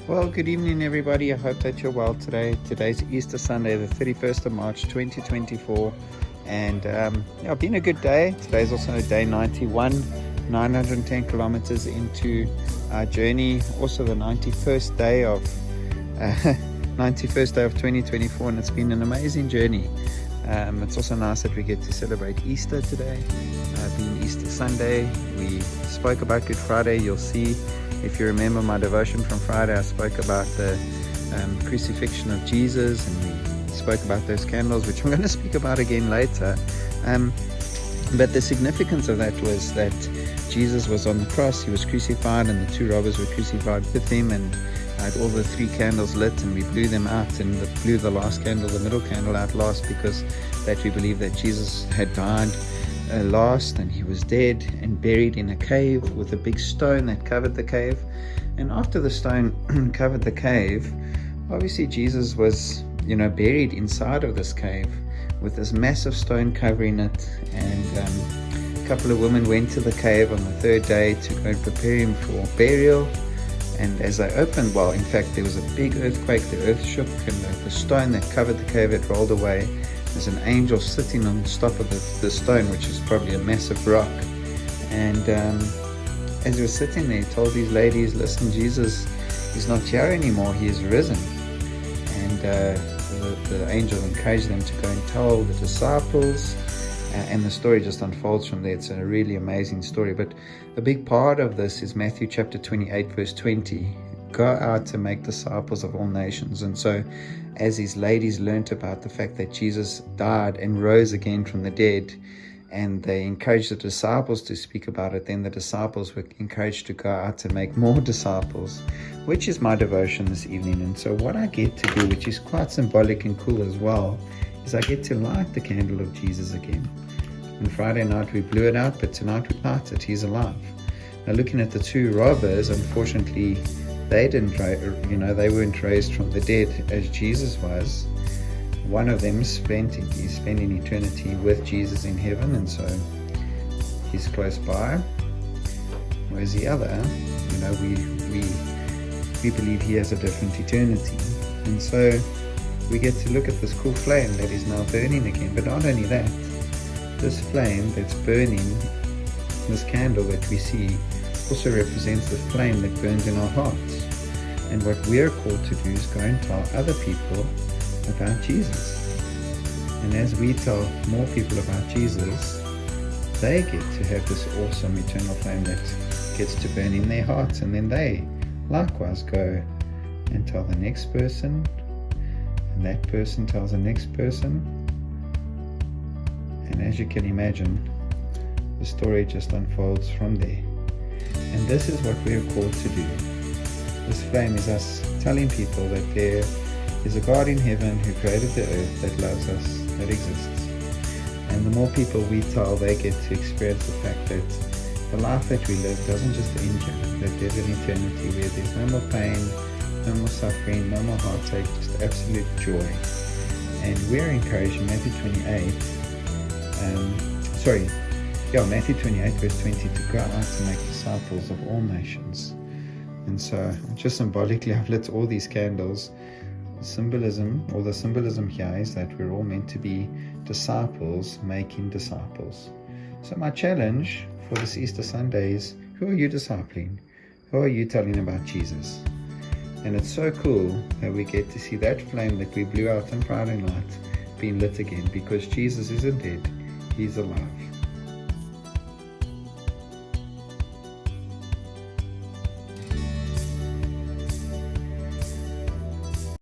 Well, good evening, everybody. I hope that you're well today. Today's Easter Sunday, the 31st of March, 2024. And yeah, been a good day. Today's also day 91, 910 kilometers into our journey. Also the 91st day of 91st day of 2024, and it's been an amazing journey. It's also nice that we get to celebrate Easter today, being Easter Sunday. We spoke about Good Friday. You'll see, if you remember my devotion from Friday, I spoke about the crucifixion of Jesus, and we spoke about those candles, which I'm going to speak about again later. But the significance of that was that Jesus was on the cross, he was crucified, and the two robbers were crucified with him, and I had all the three candles lit, and we blew them out, and blew the last candle, the middle candle, out last, because that we believe that Jesus had died last, and he was dead and buried in a cave with a big stone that covered the cave. And after the stone covered the cave, obviously Jesus was, buried inside of this cave with this massive stone covering it. And a couple of women went to the cave on the third day to go and prepare him for burial. And as they opened, in fact, there was a big earthquake. The earth shook, and the stone that covered the cave had rolled away. There's an angel sitting on the top of the stone, which is probably a massive rock. And as he was sitting there, he told these ladies, listen, Jesus is not here anymore, he is risen. And the angel encouraged them to go and tell the disciples, and the story just unfolds from there. It's a really amazing story. But a big part of this is Matthew chapter 28, verse 20. Go out to make disciples of all nations. And so as these ladies learnt about the fact that Jesus died and rose again from the dead, and they encouraged the disciples to speak about it, then the disciples were encouraged to go out to make more disciples, which is my devotion this evening. And so what I get to do, which is quite symbolic and cool as well, is I get to light the candle of Jesus again. On Friday night we blew it out, but tonight we light it. He's alive. Now, looking at the two robbers, unfortunately, they they weren't raised from the dead as Jesus was. One of them he's spending eternity with Jesus in heaven, and so he's close by. Whereas the other, we believe he has a different eternity. And so we get to look at this cool flame that is now burning again. But not only that, this flame that's burning, this candle that we see, also represents the flame that burns in our hearts. And what we're called to do is go and tell other people about Jesus. And as we tell more people about Jesus, they get to have this awesome eternal flame that gets to burn in their hearts. And then they likewise go and tell the next person, and that person tells the next person. And as you can imagine, the story just unfolds from there. And this is what we are called to do. This flame is us telling people that there is a God in heaven who created the earth, that loves us, that exists. And the more people we tell, they get to experience the fact that the life that we live doesn't just end here, that there's an eternity where there's no more pain, no more suffering, no more heartache, just absolute joy. And we're encouraged in Matthew 28, Matthew 28 verse 20, to go out to make disciples of all nations. And so just symbolically I've lit all these candles. The symbolism here is that we're all meant to be disciples making disciples. So my challenge for this Easter Sunday is, who are you discipling? Who are you telling about Jesus? And it's so cool that we get to see that flame that we blew out on Friday night being lit again, because Jesus isn't dead, he's alive.